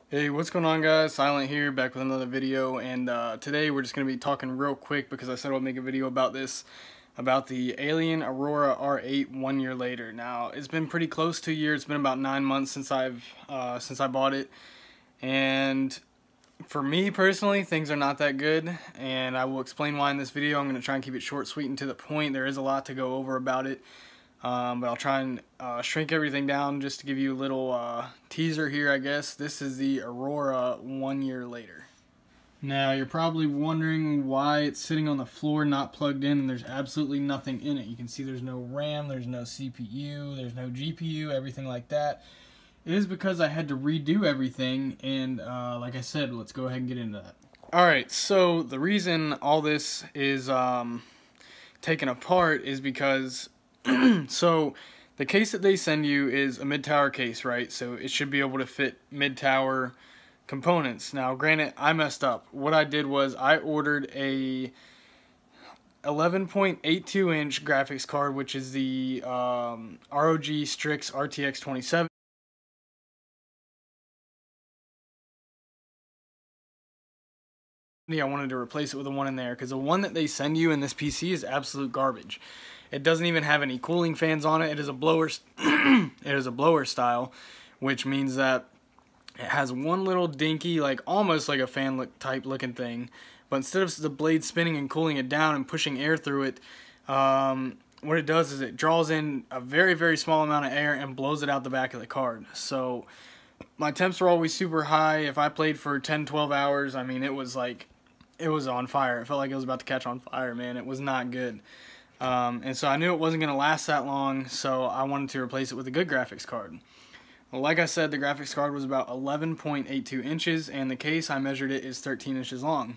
Hey, what's going on, guys? Silent here, back with another video, and today we're just going to be talking real quick because I said I'll make a video about this, about the Alienware Aurora R8 1 year later. Now, it's been pretty close to a year. It's been about 9 months since I bought it, and for me personally, things are not that good, and I will explain why in this video. I'm going to try and keep it short, sweet, and to the point. There is a lot to go over about it. But I'll try and shrink everything down just to give you a little teaser here, I guess. This is the Aurora 1 year later. Now, you're probably wondering why it's sitting on the floor not plugged in and there's absolutely nothing in it. You can see there's no RAM, there's no CPU, there's no GPU, everything like that. It is because I had to redo everything, and like I said, let's go ahead and get into that. Alright, so the reason all this is taken apart is because so the case that they send you is a mid-tower case, right? So it should be able to fit mid-tower components. Now, granted, I messed up. What I did was I ordered a 11.82 inch graphics card, which is the ROG Strix RTX 2070. I wanted to replace it with the one in there because the one that they send you in this PC is absolute garbage. It doesn't even have any cooling fans on it. It is a blower. It is a blower style, which means that it has one little dinky, like almost like a fan type looking thing. But instead of the blade spinning and cooling it down and pushing air through it, what it does is it draws in a very, very small amount of air and blows it out the back of the card. So my temps were always super high. If I played for 10-12 hours, I mean, it was like, it was on fire. It felt like it was about to catch on fire, man. It was not good. And so I knew it wasn't going to last that long, so I wanted to replace it with a good graphics card. Well, like I said, the graphics card was about 11.82 inches, and the case, I measured it, is 13 inches long.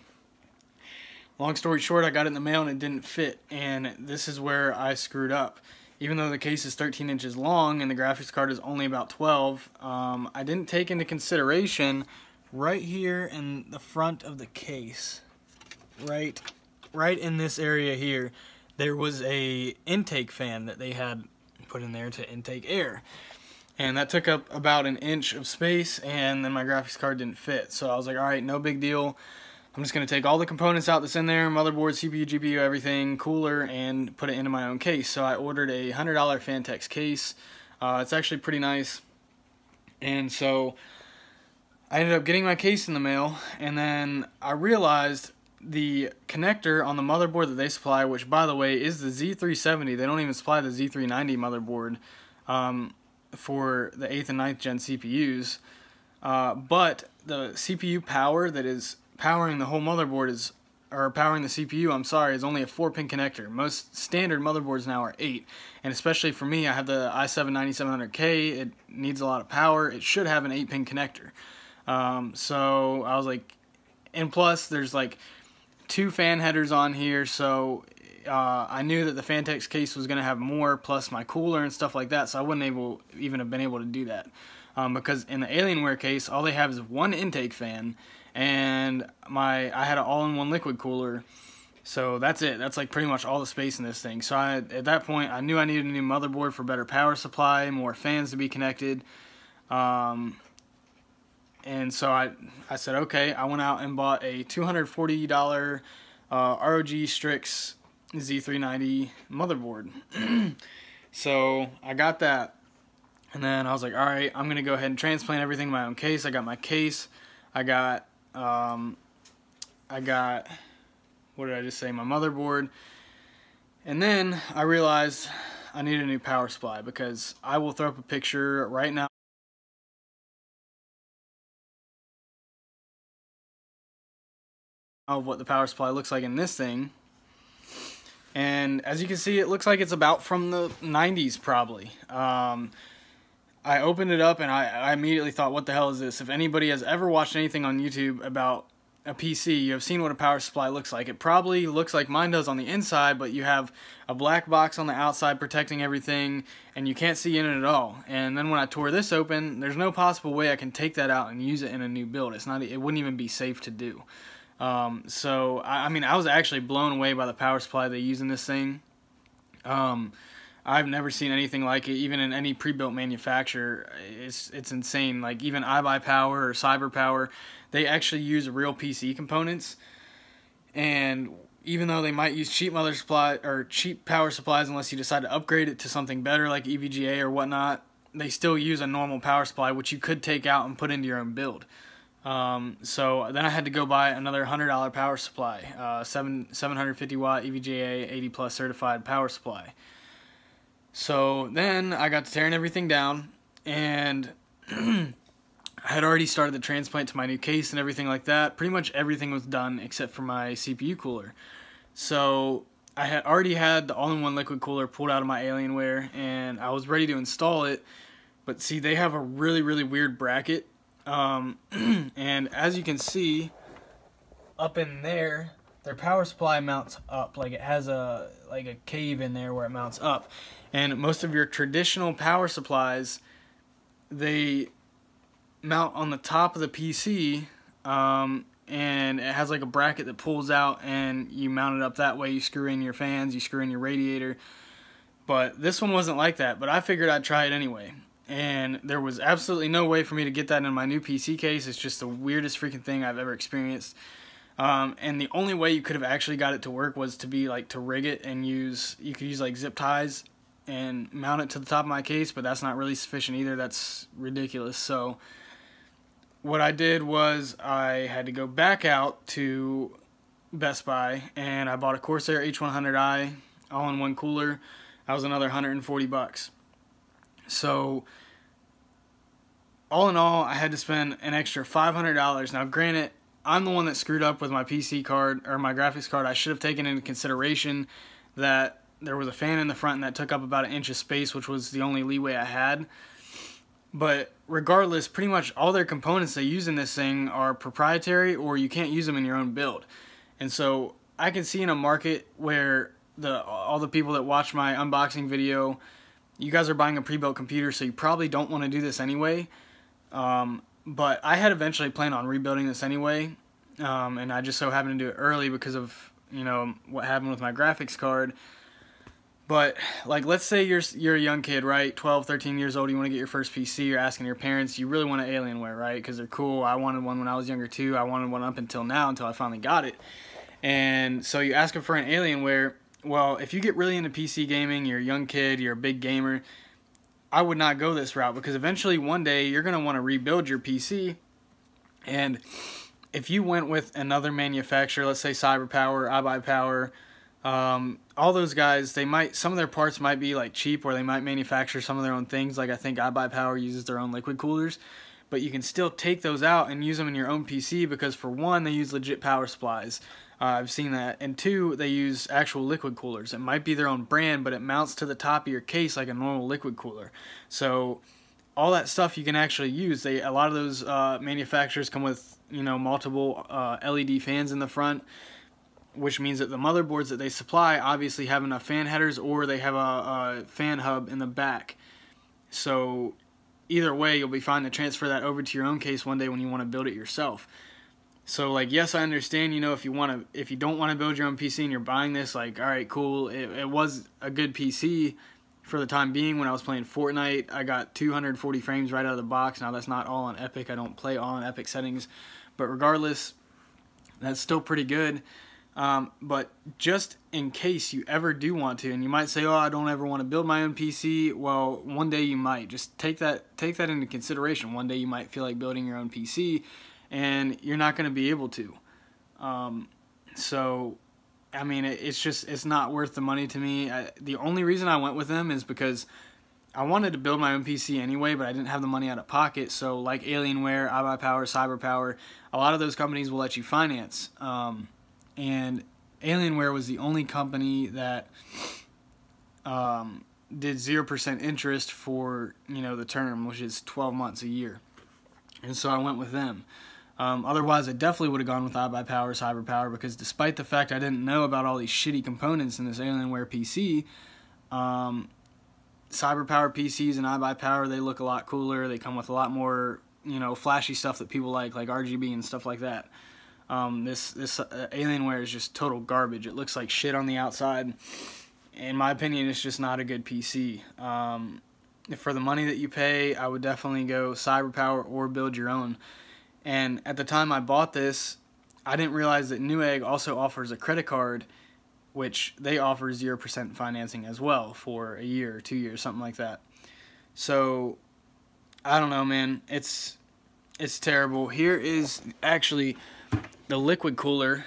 Long story short, I got it in the mail and it didn't fit, and this is where I screwed up. Even though the case is 13 inches long and the graphics card is only about 12, I didn't take into consideration right here in the front of the case, right in this area here, there was a intake fan that they had put in there to intake air. And that took up about an inch of space, and then my graphics card didn't fit. So I was like, alright, no big deal. I'm just going to take all the components out that's in there, motherboard, CPU, GPU, everything, cooler, and put it into my own case. So I ordered a $100 Fantex case. It's actually pretty nice. And so I ended up getting my case in the mail, and then I realized the connector on the motherboard that they supply, which by the way is the Z370, they don't even supply the Z390 motherboard for the 8th and 9th gen CPUs, but the CPU power that is powering the whole motherboard is, or powering the CPU, I'm sorry, is only a 4-pin connector. Most standard motherboards now are 8, and especially for me, I have the i7-9700K, it needs a lot of power, it should have an 8-pin connector. So I was like, and plus there's like 2 fan headers on here, so I knew that the Fantex case was going to have more, plus my cooler and stuff like that, so I wouldn't even have been able to do that. Because in the Alienware case, all they have is one intake fan, and I had an all-in-one liquid cooler, so that's it. That's like pretty much all the space in this thing. So at that point, I knew I needed a new motherboard for better power supply, more fans to be connected. And so I said, okay, I went out and bought a $240 ROG Strix Z390 motherboard. So I got that, and then I was like, alright, I'm going to go ahead and transplant everything in my own case. I got my case, I got, what did I just say, my motherboard, and then I realized I need a new power supply, because I will throw up a picture right now of what the power supply looks like in this thing. And as you can see, it looks like it's about from the 90s probably. I opened it up and I immediately thought, what the hell is this? If anybody has ever watched anything on YouTube about a PC, you have seen what a power supply looks like. It probably looks like mine does on the inside, but you have a black box on the outside protecting everything, and you can't see in it at all. And then when I tore this open, there's no possible way I can take that out and use it in a new build. It wouldn't even be safe to do. So I mean, I was actually blown away by the power supply they use in this thing. I I've never seen anything like it, even in any pre-built manufacturer. It's insane. Like even iBuyPower or CyberPower, they actually use real PC components, and even though they might use cheap cheap power supplies, unless you decide to upgrade it to something better like EVGA or whatnot, they still use a normal power supply, which you could take out and put into your own build. So then I had to go buy another $100 power supply, 750 watt EVGA 80 plus certified power supply. So then I got to tearing everything down, and I had already started the transplant to my new case and everything like that. Pretty much everything was done except for my CPU cooler. So I had already had the all-in-one liquid cooler pulled out of my Alienware, and I was ready to install it. But see, they have a really, really weird bracket. And as you can see, up in there, their power supply mounts up. Like it has a cave in there where it mounts up. And most of your traditional power supplies, they mount on the top of the PC, and it has like a bracket that pulls out, and you mount it up that way. You screw in your fans, you screw in your radiator. But this one wasn't like that, but I figured I'd try it anyway. And there was absolutely no way for me to get that in my new PC case. It's just the weirdest freaking thing I've ever experienced. And the only way you could have actually got it to work was to rig it and you could use like zip ties and mount it to the top of my case, but that's not really sufficient either. That's ridiculous. So what I did was I had to go back out to Best Buy, and I bought a Corsair H100i all-in-one cooler. That was another $140. So all in all, I had to spend an extra $500. Now granted, I'm the one that screwed up with my PC card, or my graphics card. I should have taken into consideration that there was a fan in the front and that took up about 1 inch of space, which was the only leeway I had. But regardless, pretty much all their components they use in this thing are proprietary, or you can't use them in your own build. And so I can see in a market where all the people that watch my unboxing video, you guys are buying a pre-built computer, so you probably don't want to do this anyway. But I had eventually planned on rebuilding this anyway, and I just so happened to do it early because of, you know, what happened with my graphics card. But like, let's say you're a young kid, right? 12, 13 years old, you want to get your first PC, you're asking your parents, you really want an Alienware, right? Because they're cool. I wanted one when I was younger too. I wanted one up until now, until I finally got it. And so you ask them for an Alienware. Well, if you get really into PC gaming, you're a young kid, you're a big gamer, I would not go this route, because eventually one day you're going to want to rebuild your PC. And if you went with another manufacturer, let's say CyberPower, iBuyPower, all those guys, some of their parts might be like cheap, or they might manufacture some of their own things. Like I think iBuyPower uses their own liquid coolers, but you can still take those out and use them in your own PC, because for one, they use legit power supplies. I've seen that. And two, they use actual liquid coolers. It might be their own brand, but it mounts to the top of your case like a normal liquid cooler. So all that stuff you can actually use. A lot of those manufacturers come with, you know, multiple LED fans in the front, which means that the motherboards that they supply obviously have enough fan headers, or they have a fan hub in the back. So either way, you'll be fine to transfer that over to your own case one day when you want to build it yourself. So like, yes, I understand, you know, if you don't want to build your own PC and you're buying this, like, all right, cool. It was a good PC for the time being. When I was playing Fortnite, I got 240 frames right out of the box. Now that's not all on Epic. I don't play all on Epic settings, but regardless, that's still pretty good. But just in case you ever do want to, and you might say, oh, I don't ever want to build my own PC. Well, one day you might. Just take that into consideration. One day you might feel like building your own PC, and you're not going to be able to. So, I mean, it's not worth the money to me. The only reason I went with them is because I wanted to build my own PC anyway, but I didn't have the money out of pocket. So, like Alienware, iBuyPower, CyberPower, a lot of those companies will let you finance. And Alienware was the only company that did 0% interest for, you know, the term, which is 12 months, a year. And so I went with them. Otherwise, I definitely would have gone with iBuyPower, CyberPower, because despite the fact I didn't know about all these shitty components in this Alienware PC, CyberPower PCs and iBuyPower, they look a lot cooler. They come with a lot more, you know, flashy stuff that people like RGB and stuff like that. This Alienware is just total garbage. It looks like shit on the outside, in my opinion, it's just not a good PC. For the money that you pay, I would definitely go CyberPower or build your own. And at the time I bought this, I didn't realize that Newegg also offers a credit card, which they offer 0% financing as well for a year or 2 years, something like that. So, I don't know, man. It's terrible. Here is actually the liquid cooler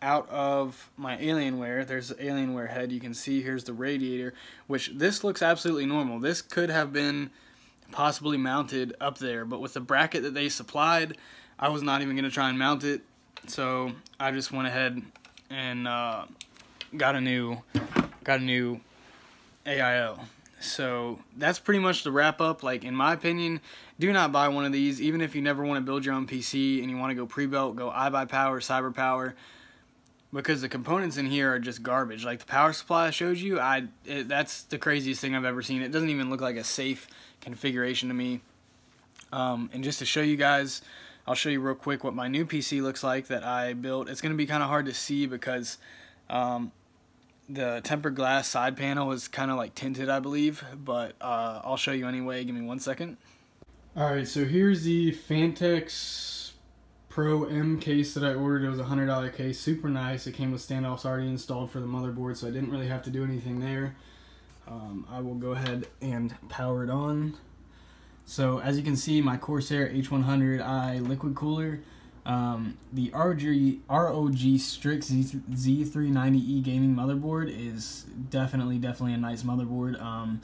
out of my Alienware. There's the Alienware head. You can see here's the radiator, which this looks absolutely normal. This could have been possibly mounted up there, but with the bracket that they supplied, I was not even going to try and mount it. So I just went ahead and got a new AIO. So that's pretty much the wrap up. Like, in my opinion, do not buy one of these. Even if you never want to build your own PC and you want to go pre-built, go iBuyPower, CyberPower, because the components in here are just garbage. Like the power supply I showed you, that's the craziest thing I've ever seen. It doesn't even look like a safe configuration to me. And just to show you guys, I'll show you real quick what my new PC looks like that I built. It's going to be kind of hard to see because the tempered glass side panel is kind of like tinted, I believe, but I'll show you anyway. Give me 1 second. Alright, so here's the Fantex Pro M case that I ordered. It was a $100 case, super nice. It came with standoffs already installed for the motherboard, so I didn't really have to do anything there. I will go ahead and power it on. So as you can see, my Corsair H100i liquid cooler, the ROG Strix Z390E gaming motherboard is definitely a nice motherboard.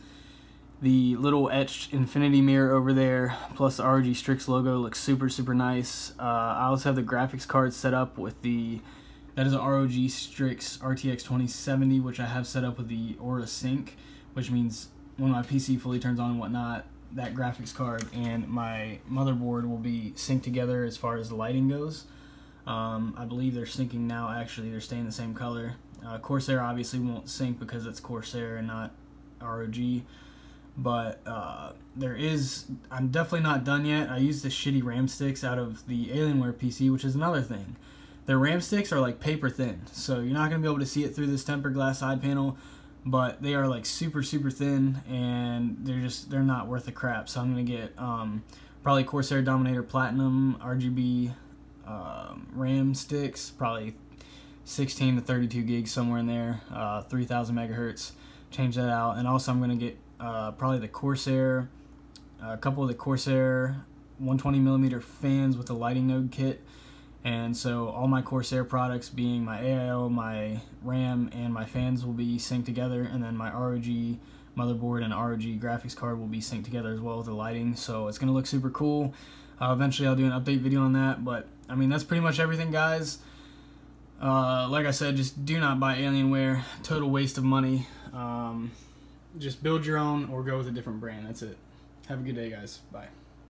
The little etched infinity mirror over there, plus the ROG Strix logo, looks super nice. I also have the graphics card set up with that is a ROG Strix RTX 2070, which I have set up with the Aura Sync, which means when my PC fully turns on and whatnot, that graphics card and my motherboard will be synced together as far as the lighting goes. I believe they're syncing now, actually. They're staying the same color. Corsair obviously won't sync because it's Corsair and not ROG. But I'm definitely not done yet. I used the shitty RAM sticks out of the Alienware PC, which is another thing. Their RAM sticks are like paper thin, so you're not going to be able to see it through this tempered glass side panel, but they are like super thin, and they're not worth a crap. So I'm going to get probably Corsair Dominator Platinum RGB RAM sticks, probably 16 to 32 gigs, somewhere in there, 3000 megahertz. Change that out, and also I'm going to get probably the Corsair, a couple of the Corsair 120mm fans with the lighting node kit. And so all my Corsair products, being my AIO, my RAM, and my fans, will be synced together, and then my ROG motherboard and ROG graphics card will be synced together as well with the lighting. So it's going to look super cool. Eventually I'll do an update video on that, but I mean, that's pretty much everything, guys. Like I said, just do not buy Alienware. Total waste of money. Just build your own or go with a different brand. That's it. Have a good day, guys. Bye.